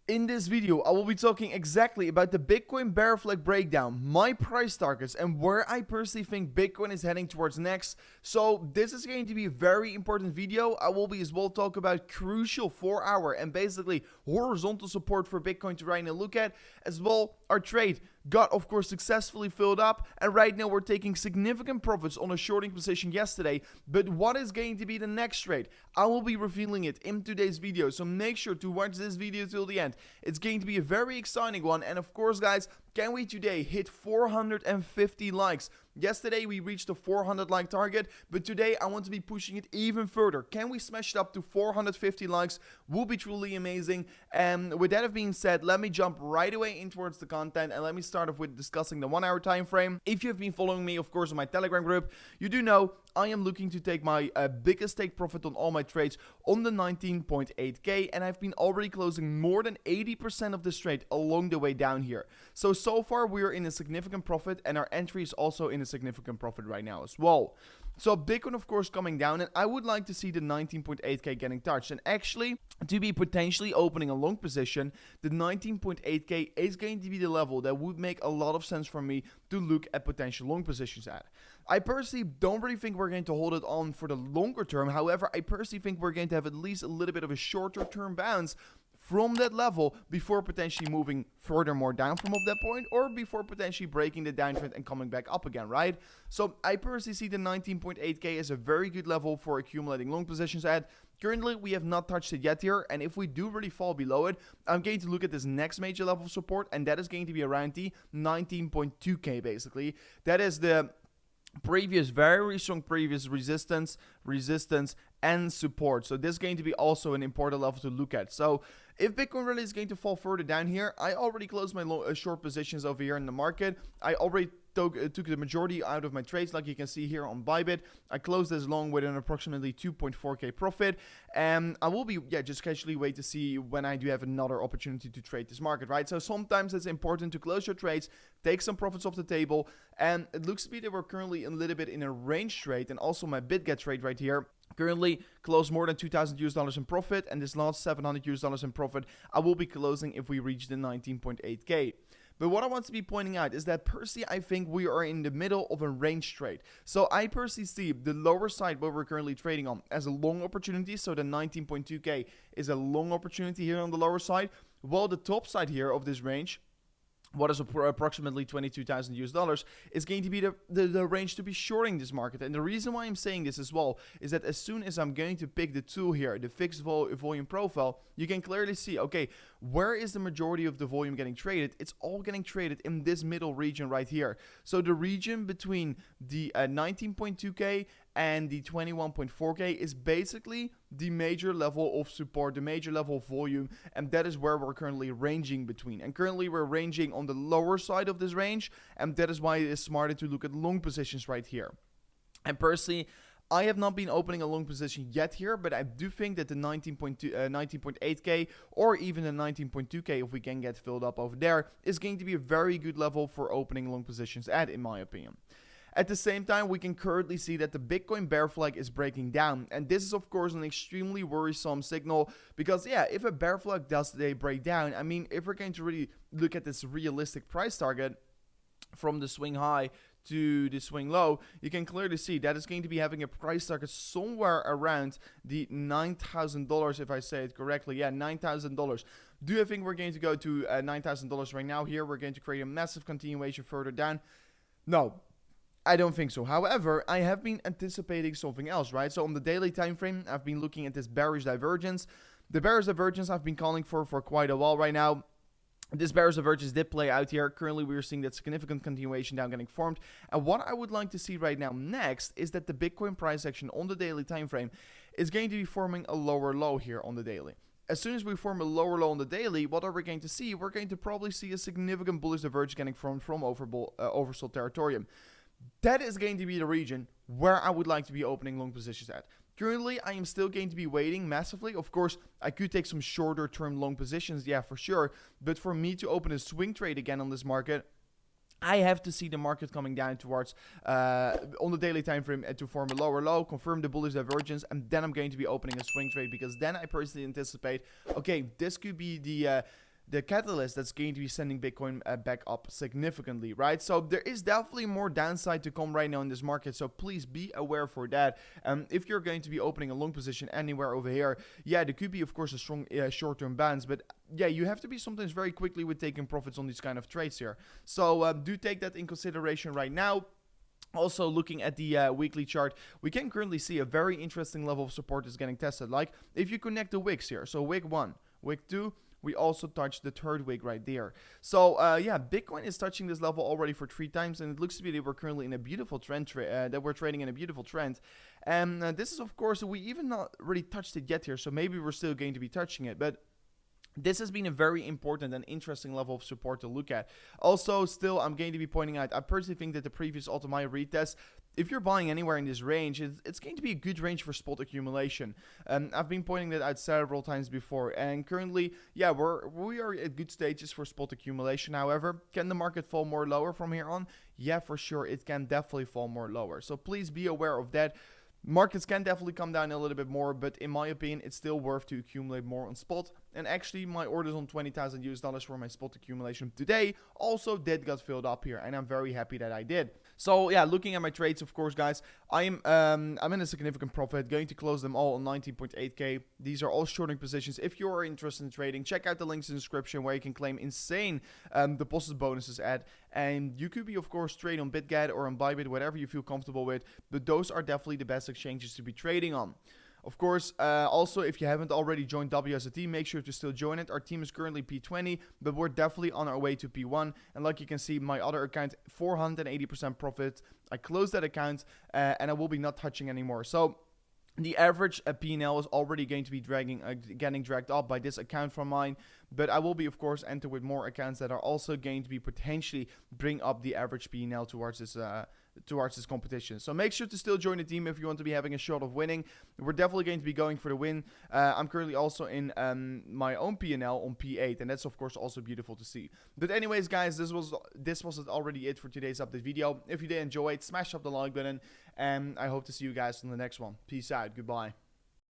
In this video, I will be talking exactly about the Bitcoin bear flag breakdown, my price targets, and where I personally think Bitcoin is heading towards next. So this is going to be a very important video. I will be as well talk about crucial 4-hour and basically horizontal support for Bitcoin to right now look at. As well, our trade got of course successfully filled up, and right now we're taking significant profits on a shorting position yesterday. But what is going to be the next trade? I will be revealing it in today's video, so make sure to watch this video till the end. It's going to be a very exciting one, and of course guys, can we today hit 450 likes? Yesterday we reached the 400 like target, but today I want to be pushing it even further. Can we smash it up to 450 likes? Will be truly amazing. And with that being said, let me jump right away in towards the content, and let me start off with discussing the 1-hour time frame. If you have been following me, of course, on my Telegram group, you do know I am looking to take my biggest take profit on all my trades on the 19.8k, and I've been already closing more than 80% of this trade along the way down here. So far we are in a significant profit, and our entry is also in a significant profit right now as well. So Bitcoin of course coming down, and I would like to see the 19.8k getting touched, and actually to be potentially opening a long position, the 19.8k is going to be the level that would make a lot of sense for me to look at potential long positions at. I personally don't really think we're going to hold it on for the longer term. However, I personally think we're going to have at least a little bit of a shorter term bounce from that level before potentially moving furthermore down from up that point, or before potentially breaking the downtrend and coming back up again, right? So I personally see the 19.8k as a very good level for accumulating long positions at. Currently, we have not touched it yet here, and if we do really fall below it, I'm going to look at this next major level of support, and that is going to be around the 19.2k basically. That is the previous, very strong previous resistance, and support. So this is going to be also an important level to look at. So if Bitcoin really is going to fall further down here, I already closed my short positions over here in the market. I already took the majority out of my trades, like you can see here on Bybit. I closed this long with an approximately 2.4k profit, and I will be just casually wait to see when I do have another opportunity to trade this market, right? So sometimes it's important to close your trades, take some profits off the table, and it looks to be that we're currently a little bit in a range trade, and also my BitGet trade right here currently closed more than $2,000 in profit, and this last $700 in profit I will be closing if we reach the 19.8k. But what I want to be pointing out is that personally I think we are in the middle of a range trade. So I personally see the lower side where we're currently trading on as a long opportunity. So the 19.2k is a long opportunity here on the lower side, while the top side here of this range, what is approximately $22,000 is going to be the range to be shorting this market. And the reason why I'm saying this as well is that as soon as I'm going to pick the tool here, the fixed volume profile, you can clearly see, okay, where is the majority of the volume getting traded? It's all getting traded in this middle region right here. So the region between the 19.2k and the 21.4k is basically the major level of support, the major level of volume, and that is where we're currently ranging between. And currently we're ranging on the lower side of this range, and that is why it is smarter to look at long positions right here. And personally, I have not been opening a long position yet here, but I do think that the 19.8k or even the 19.2k, if we can get filled up over there, is going to be a very good level for opening long positions at, in my opinion. At the same time, we can currently see that the Bitcoin bear flag is breaking down, and this is of course an extremely worrisome signal, because if a bear flag does today break down, I mean, if we're going to really look at this realistic price target from the swing high to the swing low, you can clearly see that it's going to be having a price target somewhere around the $9,000, if I say it correctly. Yeah, $9,000. Do I think we're going to go to $9,000 right now here? We're going to create a massive continuation further down? No, I don't think so. However, I have been anticipating something else, right? So on the daily time frame, I've been looking at this bearish divergence. The bearish divergence I've been calling for quite a while right now. This bearish divergence did play out here. Currently, we are seeing that significant continuation down getting formed. And what I would like to see right now next is that the Bitcoin price action on the daily time frame is going to be forming a lower low here on the daily. As soon as we form a lower low on the daily, what are we going to see? We're going to probably see a significant bullish divergence getting formed from oversold territorium. That is going to be the region where I would like to be opening long positions at. Currently, I am still going to be waiting massively. Of course, I could take some shorter term long positions, yeah, for sure. But for me to open a swing trade again on this market, I have to see the market coming down towards on the daily time frame to form a lower low, confirm the bullish divergence, and then I'm going to be opening a swing trade, because then I personally anticipate, okay, this could be the the catalyst that's going to be sending Bitcoin back up significantly, right? So there is definitely more downside to come right now in this market, so please be aware for that. If you're going to be opening a long position anywhere over here, yeah, there could be of course a strong short-term bounce, but yeah, you have to be sometimes very quickly with taking profits on these kind of trades here. So do take that in consideration right now. Also, looking at the weekly chart, we can currently see a very interesting level of support is getting tested. Like, if you connect the wicks here, so wick 1, wick 2, we also touched the third wick right there. So, yeah, Bitcoin is touching this level already for 3 times, and it looks to be that we're currently in a beautiful trend, that we're trading in a beautiful trend. And this is, of course, we even not really touched it yet here, so maybe we're still going to be touching it, but this has been a very important and interesting level of support to look at. Also, still, I'm going to be pointing out, I personally think that the previous all-time-high retest, if you're buying anywhere in this range, it's going to be a good range for spot accumulation. I've been pointing that out several times before, and currently, yeah, we are at good stages for spot accumulation. However, can the market fall more lower from here on? Yeah, for sure, it can definitely fall more lower. So please be aware of that. Markets can definitely come down a little bit more, but in my opinion, it's still worth to accumulate more on spot. And actually, my orders on 20,000 US dollars for my spot accumulation today also did get filled up here, and I'm very happy that I did. So yeah, looking at my trades, of course, guys, I'm in a significant profit, going to close them all on 19.8k. These are all shorting positions. If you are interested in trading, check out the links in the description where you can claim insane deposit bonuses at. And you could be, of course, trade on BitGet or on Bybit, whatever you feel comfortable with. But those are definitely the best exchanges to be trading on. Of course, also, if you haven't already joined WSOT, make sure to still join it. Our team is currently P20, but we're definitely on our way to P1. And like you can see, my other account, 480% profit. I closed that account, and I will be not touching anymore. So the average P&L is already going to be getting dragged up by this account from mine, but I will be, of course, enter with more accounts that are also going to be potentially bring up the average P&L towards this competition. So make sure to still join the team if you want to be having a shot of winning. We're definitely going to be going for the win. I'm currently also in my own P&L on P8, and that's of course also beautiful to see. But anyways, guys, this was already it for today's update video. If you did enjoy it, smash up the like button, and I hope to see you guys in the next one. Peace out. Goodbye.